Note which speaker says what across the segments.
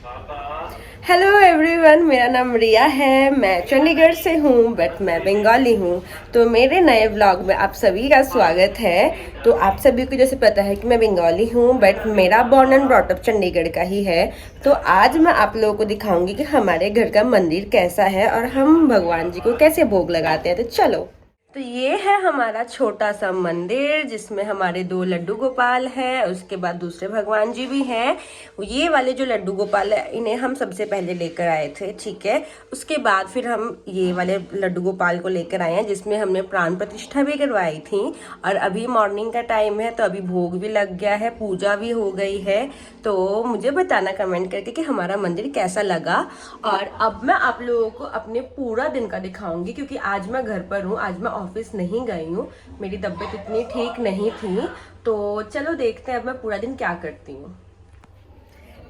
Speaker 1: Hello everyone, मेरा नाम रिया है। मैं चंडीगढ़ से हूँ बट मैं बंगाली हूँ। तो मेरे नए व्लॉग में आप सभी का स्वागत है। तो आप सभी को जैसे पता है कि मैं बंगाली हूँ बट मेरा born and brought up Chandigarh का ही है। तो आज मैं आप लोगों को दिखाऊंगी कि हमारे घर का मंदिर कैसा है और हम भगवान जी को कैसे भोग लगाते हैं। तो चलो। तो ये है हमारा छोटा सा मंदिर जिसमें हमारे दो लड्डू गोपाल हैं, उसके बाद दूसरे भगवान जी भी हैं। ये वाले जो लड्डू गोपाल है इन्हें हम सबसे पहले लेकर आए थे, ठीक है। उसके बाद फिर हम ये वाले लड्डू गोपाल को लेकर आए हैं जिसमें हमने प्राण प्रतिष्ठा भी करवाई थी। और अभी मॉर्निंग का टाइम है तो अभी भोग भी लग गया है, पूजा भी हो गई है। तो मुझे बताना कमेंट करके कि हमारा मंदिर कैसा लगा। और अब मैं आप लोगों को अपने पूरा दिन का दिखाऊंगी क्योंकि आज मैं घर पर हूँ, आज मैं ऑफिस नहीं गई हूँ, मेरी तबीयत इतनी ठीक नहीं थी। तो चलो देखते हैं अब मैं पूरा दिन क्या करती हूँ।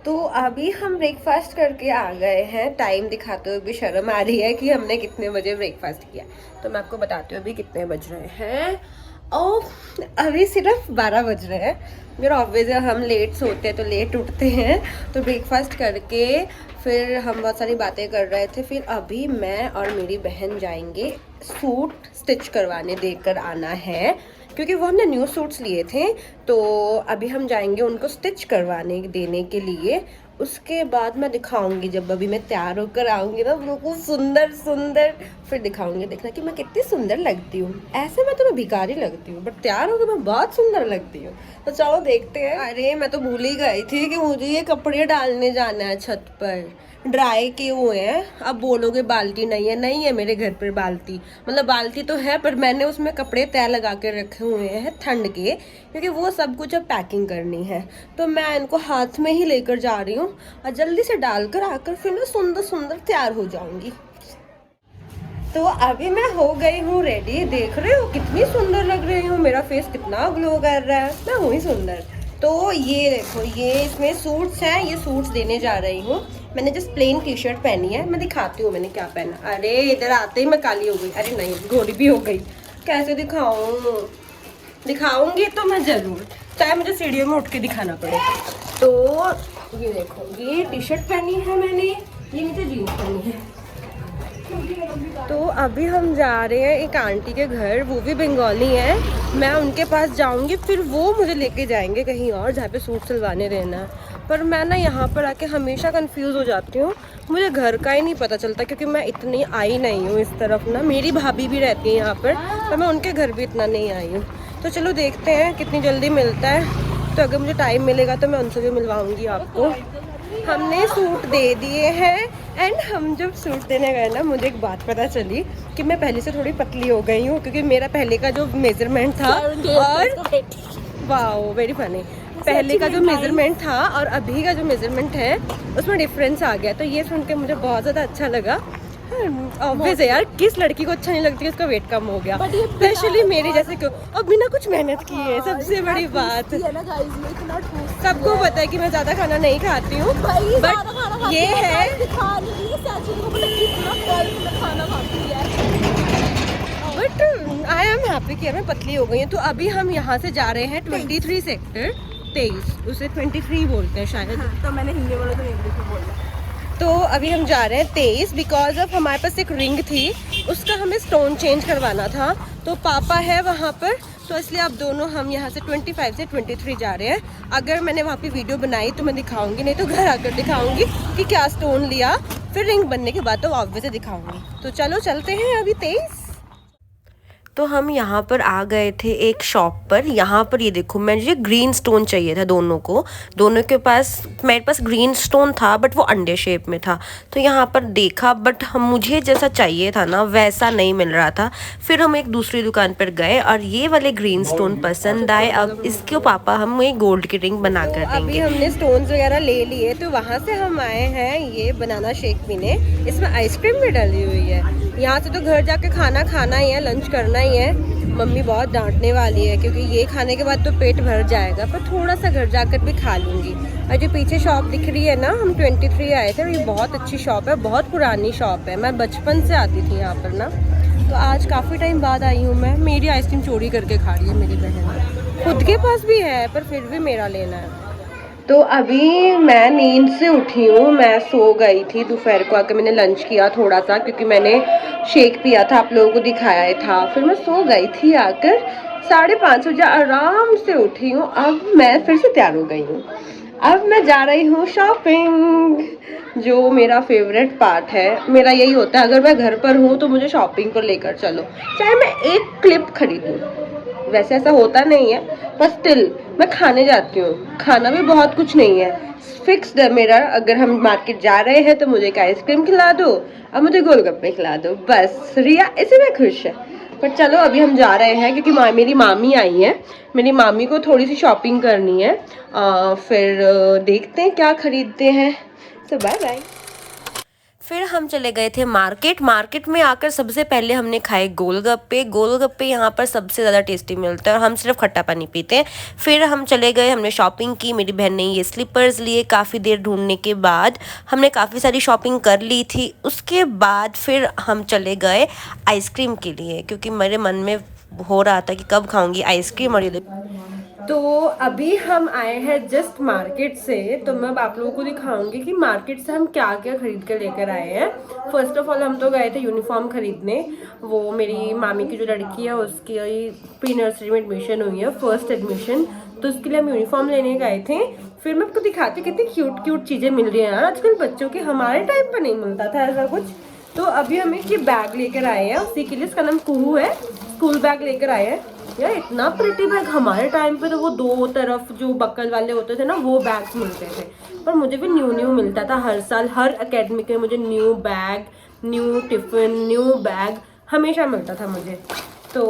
Speaker 1: तो अभी हम ब्रेकफास्ट करके आ गए हैं। टाइम दिखाते हुए भी शर्म आ रही है कि हमने कितने बजे ब्रेकफास्ट किया। तो मैं आपको बताती हूँ अभी कितने बज रहे हैं। ओह, अभी सिर्फ 12 बज रहे हैं। मेरा ऑफिस है, हम लेट सोते हैं तो लेट उठते हैं। तो ब्रेकफास्ट करके फिर हम बहुत सारी बातें कर रहे थे। फिर अभी मैं और मेरी बहन जाएंगे सूट स्टिच करवाने, देकर आना है क्योंकि वो हमने न्यू सूट्स लिए थे। तो अभी हम जाएंगे उनको स्टिच करवाने देने के लिए। उसके बाद मैं दिखाऊंगी, जब अभी मैं तैयार होकर आऊंगी ना बिल्कुल सुंदर सुंदर, फिर दिखाऊंगी, देखना कि मैं कितनी सुंदर लगती हूँ। ऐसे मैं तो मैं भिखारी लगती हूँ बट तैयार होकर मैं बहुत सुंदर लगती हूँ। तो चलो देखते हैं। अरे मैं तो भूल ही गई थी कि मुझे ये कपड़े डालने जाना है छत पर। ड्राई किए हुए हैं। अब बोलोगे बाल्टी नहीं है, नहीं है मेरे घर पर बाल्टी, मतलब बाल्टी तो है पर मैंने उसमें कपड़े तय लगा के रखे हुए हैं ठंड के, क्योंकि वो सब कुछ अब पैकिंग करनी है। तो मैं इनको हाथ में ही लेकर जा रही हूँ और जल्दी से डालकर आकर फिर मैं सुंदर सुंदर तैयार हो जाऊंगी। तो अभी मैं हो गई हूँ रेडी। देख रहे हो कितनी सुंदर लग रही हूँ, मेरा फेस कितना ग्लो कर रहा है, मैं हूँ ही सुंदर। तो ये देखो, ये इसमें सूट्स हैं, ये सूट्स देने जा रही हूँ। मैंने जस्ट प्लेन टी शर्ट पहनी है, मैं दिखाती हूँ मैंने क्या पहना। अरे इधर आते ही मैं काली हो गई। अरे नहीं, गोरी भी हो गई। कैसे दिखाऊँ? दिखाऊंगी तो मैं जरूर, चाहे मुझे सीढ़ियों में उठ के दिखाना पड़े। तो ये देखो, ये टी शर्ट पहनी है मैंने, ये नीचे जीन्स पहनी है। तो अभी हम जा रहे हैं एक आंटी के घर, वो भी बंगाली हैं। मैं उनके पास जाऊंगी, फिर वो मुझे लेके जाएंगे कहीं और जहाँ पे सूट सिलवाने रहना है। पर मैं ना यहाँ पर आके हमेशा कंफ्यूज हो जाती हूँ, मुझे घर का ही नहीं पता चलता क्योंकि मैं इतनी आई नहीं हूँ इस तरफ ना। मेरी भाभी भी रहती है यहाँ पर मैं उनके घर भी इतना नहीं आई हूँ। तो चलो देखते हैं कितनी जल्दी मिलता है। तो अगर मुझे टाइम मिलेगा तो मैं उनसे भी मिलवाऊंगी आपको। हमने सूट दे दिए हैं एंड हम जब सूट देने गए ना, मुझे एक बात पता चली कि मैं पहले से थोड़ी पतली हो गई हूँ क्योंकि मेरा पहले का जो मेजरमेंट था और वाओ वेरी फनी, पहले का जो मेजरमेंट था और अभी का जो मेजरमेंट है उसमें डिफरेंस आ गया। तो ये सुन के मुझे बहुत ज़्यादा अच्छा लगा। ऑब्वियस है यार, किस लड़की को अच्छा नहीं लगती है उसका वेट कम हो गया, स्पेशली मेरी जैसे क्यों, और बिना कुछ मेहनत किए। सबसे बड़ी बात, सबको पता है कि मैं ज्यादा खाना नहीं खाती हूँ बट ये है बट आई एम हैप्पी कि मैं पतली हो गई हूँ। तो अभी हम यहाँ से जा रहे हैं 23 सेक्टर 23, उसे 23 बोलते हैं शायद।
Speaker 2: तो मैंने हिंदी बोला तो इंग्लिश में बोला।
Speaker 1: तो अभी हम जा रहे हैं 23 बिकॉज ऑफ हमारे पास एक रिंग थी, उसका हमें स्टोन चेंज करवाना था। तो पापा है वहाँ पर, तो इसलिए अब दोनों हम यहाँ से 25 से 23 जा रहे हैं। अगर मैंने वहाँ पे वीडियो बनाई तो मैं दिखाऊंगी, नहीं तो घर आकर दिखाऊंगी कि क्या स्टोन लिया। फिर रिंग बनने के बाद तो ऑब्वियसली दिखाऊंगी। तो चलो चलते हैं अभी 23। तो हम यहाँ पर आ गए थे एक शॉप पर। यहाँ पर ये देखो, मुझे ग्रीन स्टोन चाहिए था दोनों को। दोनों के पास, मेरे पास ग्रीन स्टोन था बट वो अंडे शेप में था। तो यहाँ पर देखा बट हम मुझे जैसा चाहिए था ना वैसा नहीं मिल रहा था। फिर हम एक दूसरी दुकान पर गए और ये वाले ग्रीन स्टोन पसंद आए। अब इसके पापा हमें गोल्ड की रिंग बना कर देंगे। अभी हमने स्टोन्स वगैरह ले लिए तो वहाँ से हम आए हैं ये बनाना शेक पीने। इसमें आइसक्रीम भी डाली हुई है। यहाँ से तो घर जाके खाना खाना ही है, लंच करना ही है। मम्मी बहुत डांटने वाली है क्योंकि ये खाने के बाद तो पेट भर जाएगा, पर थोड़ा सा घर जाकर भी खा लूँगी। और जो पीछे शॉप दिख रही है ना, हम 23 आए थे, ये बहुत अच्छी शॉप है, बहुत पुरानी शॉप है। मैं बचपन से आती थी यहाँ पर ना, तो आज काफ़ी टाइम बाद आई हूँ मैं। मेरी आइसक्रीम चोरी करके खा रही है मेरी बहन। खुद के पास भी है पर फिर भी मेरा लेना है। तो अभी मैं नींद से उठी हूँ, मैं सो गई थी। दोपहर को आकर मैंने लंच किया थोड़ा सा, क्योंकि मैंने शेक पिया था, आप लोगों को दिखाया था। फिर मैं सो गई थी, आकर 5:30 बजे आराम से उठी हूँ। अब मैं फिर से तैयार हो गई हूँ। अब मैं जा रही हूँ शॉपिंग, जो मेरा फेवरेट पार्ट है। मेरा यही होता है, अगर मैं घर पर हूँ तो मुझे शॉपिंग पर लेकर चलो, चाहे मैं एक क्लिप खरीदूँ। वैसे ऐसा होता नहीं है, पर स्टिल मैं खाने जाती हूँ। खाना भी बहुत कुछ नहीं है, फिक्स्ड है मेरा। अगर हम मार्केट जा रहे हैं तो मुझे एक आइसक्रीम खिला दो और मुझे गोलगप्पे खिला दो, बस। रिया इसी में खुश है। पर चलो अभी हम जा रहे हैं, क्योंकि मेरी मामी आई है। मेरी मामी को थोड़ी सी शॉपिंग करनी है। फिर देखते हैं क्या खरीदते हैं। तो बाय बाय। फिर हम चले गए थे मार्केट में आकर सबसे पहले हमने खाए गोलगप्पे यहाँ पर सबसे ज़्यादा टेस्टी मिलता है, और हम सिर्फ खट्टा पानी पीते हैं। फिर हम चले गए, हमने शॉपिंग की। मेरी बहन ने ये स्लीपर्स लिए। काफ़ी देर ढूंढने के बाद हमने काफ़ी सारी शॉपिंग कर ली थी। उसके बाद फिर हम चले गए आइसक्रीम के लिए, क्योंकि मेरे मन में हो रहा था कि कब खाऊंगी आइसक्रीम। और ये तो अभी हम आए हैं जस्ट मार्केट से, तो मैं अब आप लोगों को दिखाऊंगी कि मार्केट से हम क्या क्या खरीद कर लेकर आए हैं। फर्स्ट ऑफ ऑल हम तो गए थे यूनिफॉर्म खरीदने। वो मेरी मामी की जो लड़की है उसकी प्री नर्सरी में एडमिशन हुई है, फर्स्ट एडमिशन, तो उसके लिए हम यूनिफॉर्म लेने गए थे। फिर मैं आपको दिखाती कितनी क्यूट क्यूट चीज़ें मिल रही हैं यार आजकल बच्चों के। हमारे टाइम पर नहीं मिलता था ऐसा कुछ। तो अभी हम एक ये बैग लेकर आए हैं उसी के लिए, इसका नाम कुहू है। स्कूल बैग लेकर आए हैं यार, इतना प्रिटी बैग। हमारे टाइम पे तो वो दो तरफ जो बक्कल वाले होते थे ना, वो बैग्स मिलते थे। पर मुझे भी न्यू मिलता था हर साल, हर एकेडमिक में मुझे new bag, new tiffin, new bag हमेशा मिलता था मुझे। तो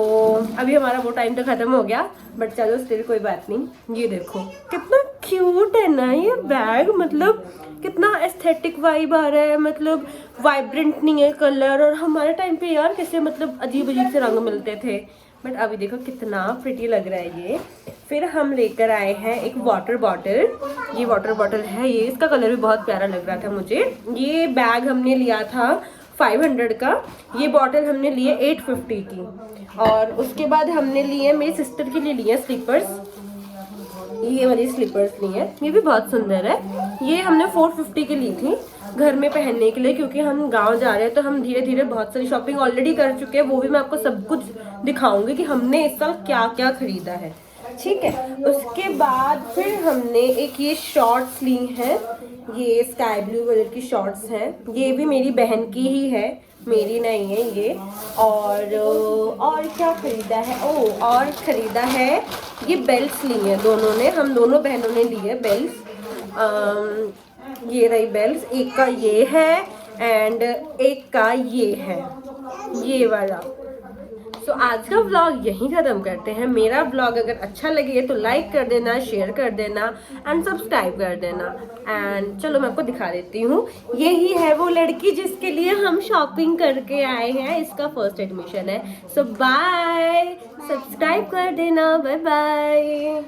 Speaker 1: अभी हमारा वो टाइम तो ख़त्म हो गया, बट चलो स्टिल कोई बात नहीं। ये देखो कितना क्यूट है ना ये बैग, मतलब कितना एस्थेटिक वाइब आ रहा है, मतलब वाइब्रेंट नहीं है कलर। और हमारे टाइम पे यार कैसे मतलब अजीब अजीब से रंग मिलते थे, बट अभी देखो कितना प्रिटी लग रहा है ये। फिर हम लेकर आए हैं एक वाटर बॉटल। ये वाटर बॉटल है, ये इसका कलर भी बहुत प्यारा लग रहा था मुझे। ये बैग हमने लिया था 500 का, ये बॉटल हमने लिए 850 की। और उसके बाद हमने लिए, मेरी सिस्टर के लिए लिए स्लीपर्स, ये वाली स्लीपर्स ली है, ये भी बहुत सुंदर है। ये हमने 450 की ली थी घर में पहनने के लिए, क्योंकि हम गांव जा रहे हैं तो हम धीरे धीरे बहुत सारी शॉपिंग ऑलरेडी कर चुके हैं। वो भी मैं आपको सब कुछ दिखाऊंगी कि हमने इस साल क्या क्या खरीदा है, ठीक है। उसके बाद फिर हमने एक ये शॉर्ट्स ली हैं, ये स्काई ब्लू कलर की शॉर्ट्स हैं। ये भी मेरी बहन की ही है, मेरी नहीं है ये। और क्या खरीदा है, और खरीदा है ये बेल्ट्स ली हैं दोनों ने, हम दोनों बहनों ने ली है बेल्ट्स। ये रही बेल्ट्स, एक का ये है एंड एक का ये है, ये वाला। सो आज का व्लॉग यहीं ख़त्म करते हैं। मेरा व्लॉग अगर अच्छा लगे तो लाइक कर देना, शेयर कर देना एंड सब्सक्राइब कर देना। एंड चलो मैं आपको दिखा देती हूँ, यही है वो लड़की जिसके लिए हम शॉपिंग करके आए हैं, इसका फर्स्ट एडमिशन है। सो बाय, सब्सक्राइब कर देना, बाय बाय।